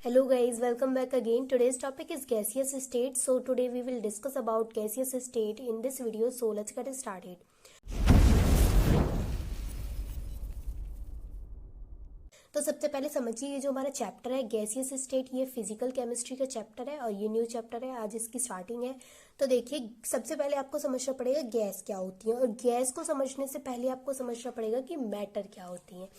Hello guys, welcome back again. Today's topic is gaseous state. So today we will discuss about gaseous state in this video. So let's get started. तो सबसे पहले समझिए ये जो हमारा chapter है gaseous state, ये physical chemistry का चैप्टर है और ये न्यू चैप्टर है, आज इसकी स्टार्टिंग है। तो देखिए सबसे पहले आपको समझना पड़ेगा गैस क्या होती है, और गैस को समझने से पहले आपको समझना पड़ेगा कि मैटर क्या होती है।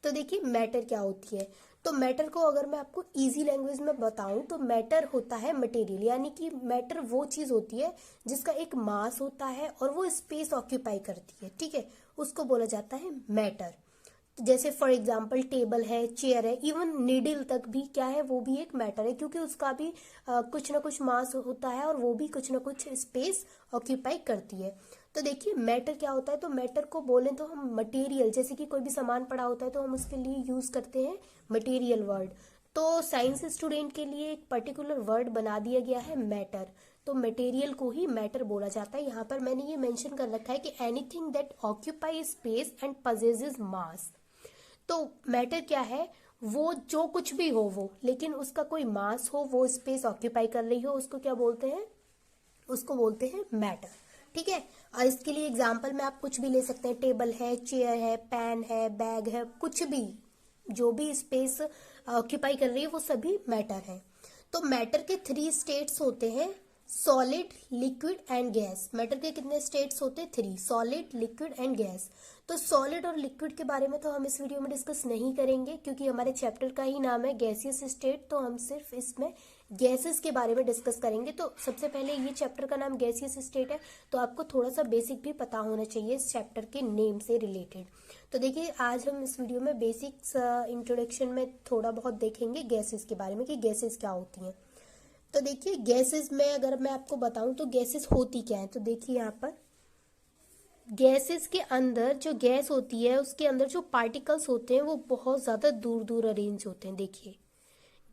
तो देखिए मैटर क्या होती है, तो मैटर को अगर मैं आपको इजी लैंग्वेज में बताऊं तो मैटर होता है मटेरियल, यानी कि मैटर वो चीज होती है जिसका एक मास होता है और वो स्पेस ऑक्यूपाई करती है, ठीक है, उसको बोला जाता है मैटर। जैसे फॉर एग्जाम्पल टेबल है, चेयर है, इवन नीडल तक भी क्या है, वो भी एक मैटर है, क्योंकि उसका भी कुछ ना कुछ मास होता है और वो भी कुछ ना कुछ स्पेस ऑक्यूपाई करती है। तो देखिए मैटर क्या होता है, तो मैटर को बोलें तो हम मटेरियल, जैसे कि कोई भी सामान पड़ा होता है तो हम उसके लिए यूज करते हैं मटेरियल वर्ड। तो साइंस स्टूडेंट के लिए एक पर्टिकुलर वर्ड बना दिया गया है मैटर, तो मटेरियल को ही मैटर बोला जाता है। यहाँ पर मैंने ये मेंशन कर रखा है कि anything that occupy space and possesses mass. तो मैटर क्या है, वो जो कुछ भी हो वो, लेकिन उसका कोई मास हो, वो स्पेस ऑक्यूपाई कर रही हो, उसको क्या बोलते हैं, उसको बोलते हैं मैटर, ठीक है। और इसके लिए एग्जांपल में आप कुछ भी ले सकते हैं, टेबल है, चेयर है, पेन है, बैग है, कुछ भी जो भी स्पेस ऑक्यूपाई कर रही है वो सभी मैटर है। तो मैटर के 3 स्टेट्स होते हैं, solid, liquid and gas. Matter के कितने स्टेट्स होते हैं, 3, सॉलिड, लिक्विड एंड गैस। तो सॉलिड और लिक्विड के बारे में तो हम इस वीडियो में डिस्कस नहीं करेंगे, क्योंकि हमारे चैप्टर का ही नाम है गैसियस स्टेट, तो हम सिर्फ इसमें गैसेस के बारे में डिस्कस करेंगे। तो सबसे पहले ये चैप्टर का नाम गैसियस स्टेट है, तो आपको थोड़ा सा बेसिक भी पता होना चाहिए इस चैप्टर के नेम से रिलेटेड। तो देखिए आज हम इस वीडियो में बेसिक्स इंट्रोडक्शन में थोड़ा बहुत देखेंगे गैसेस के बारे में कि गैसेस क्या होती हैं। तो देखिए गैसेस में अगर मैं आपको बताऊं तो गैसेस होती क्या है, तो देखिए यहाँ पर गैसेस के अंदर जो गैस होती है उसके अंदर जो पार्टिकल्स होते हैं वो बहुत ज़्यादा दूर दूर अरेंज होते हैं। देखिए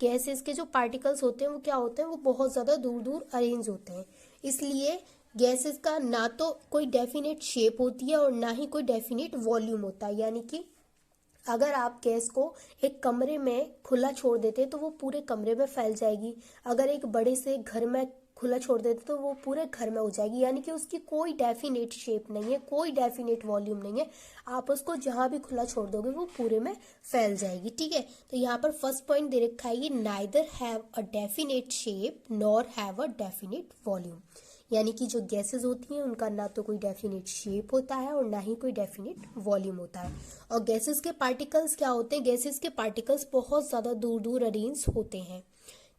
गैसेस के जो पार्टिकल्स होते हैं वो क्या होते हैं, वो बहुत ज़्यादा दूर दूर अरेंज होते हैं। इसलिए गैसेस का ना तो कोई डेफिनेट शेप होती है और ना ही कोई डेफिनेट वॉल्यूम होता है, यानी कि अगर आप गैस को एक कमरे में खुला छोड़ देते तो वो पूरे कमरे में फैल जाएगी, अगर एक बड़े से घर में खुला छोड़ देते तो वो पूरे घर में हो जाएगी, यानी कि उसकी कोई डेफिनेट शेप नहीं है, कोई डेफिनेट वॉल्यूम नहीं है, आप उसको जहां भी खुला छोड़ दोगे वो पूरे में फैल जाएगी, ठीक है। तो यहाँ पर फर्स्ट पॉइंट दे रखा है, ये neither have a definite shape nor have a definite volume, यानी कि जो गैसेस होती हैं उनका ना तो कोई डेफिनेट शेप होता है और ना ही कोई डेफिनेट वॉल्यूम होता है। और गैसेस के पार्टिकल्स क्या होते हैं, गैसेस के पार्टिकल्स बहुत ज़्यादा दूर दूर अरेंज होते हैं,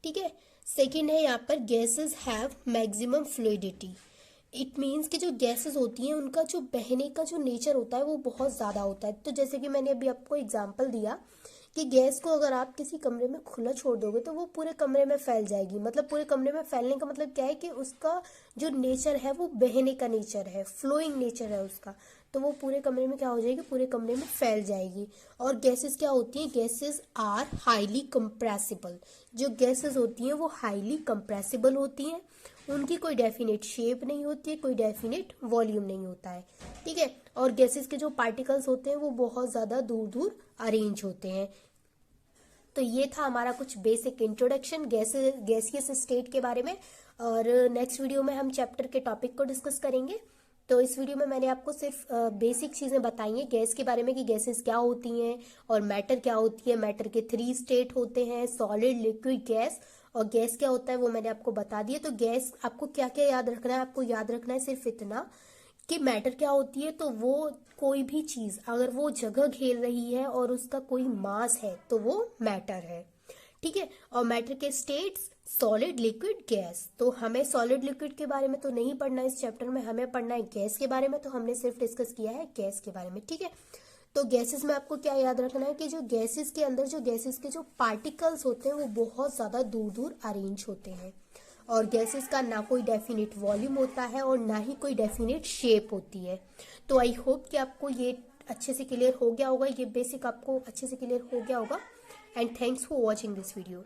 ठीक है। सेकेंड है यहाँ पर gases have maximum fluidity. It means कि जो गैसेस होती हैं उनका जो बहने का जो नेचर होता है वो बहुत ज़्यादा होता है। तो जैसे कि मैंने अभी आपको एग्जांपल दिया कि गैस को अगर आप किसी कमरे में खुला छोड़ दोगे तो वो पूरे कमरे में फैल जाएगी, मतलब पूरे कमरे में फैलने का मतलब क्या है कि उसका जो नेचर है वो बहने का नेचर है, फ्लोइंग नेचर है उसका, तो वो पूरे कमरे में क्या हो जाएगी, पूरे कमरे में फैल जाएगी। और गैसेस क्या होती हैं, गैसेस आर हाईली कंप्रेसिबल। जो गैसेस होती हैं वो हाईली कंप्रेसिबल होती हैं, उनकी कोई डेफिनेट शेप नहीं होती है, कोई डेफिनेट वॉल्यूम नहीं होता है, ठीक है। और गैसेस के जो पार्टिकल्स होते हैं वो बहुत ज़्यादा दूर दूर अरेंज होते हैं। तो ये था हमारा कुछ बेसिक इंट्रोडक्शन गैसियस स्टेट के बारे में, और नेक्स्ट वीडियो में हम चैप्टर के टॉपिक को डिस्कस करेंगे। तो इस वीडियो में मैंने आपको सिर्फ बेसिक चीज़ें बताई हैं गैस के बारे में कि गैसेस क्या होती हैं और मैटर क्या होती है। मैटर के 3 स्टेट होते हैं, सॉलिड, लिक्विड, गैस, और गैस क्या होता है वो मैंने आपको बता दिया। तो गैस आपको क्या क्या याद रखना है, आपको याद रखना है सिर्फ इतना कि मैटर क्या होती है, तो वो कोई भी चीज़ अगर वो जगह घेर रही है और उसका कोई मास है तो वो मैटर है, ठीक है। और मैटर के स्टेट्स सॉलिड, लिक्विड, गैस। तो हमें सॉलिड लिक्विड के बारे में तो नहीं पढ़ना है इस चैप्टर में, हमें पढ़ना है गैस के बारे में, तो हमने सिर्फ डिस्कस किया है गैस के बारे में, ठीक है। तो गैसेस में आपको क्या याद रखना है कि जो गैसेस के अंदर जो गैसेस के जो पार्टिकल्स होते हैं वो बहुत ज़्यादा दूर दूर अरेंज होते हैं, और गैसेस का ना कोई डेफिनेट वॉल्यूम होता है और ना ही कोई डेफिनेट शेप होती है। तो आई होप कि आपको ये अच्छे से क्लियर हो गया होगा, ये बेसिक आपको अच्छे से क्लियर हो गया होगा। And thanks for watching this video.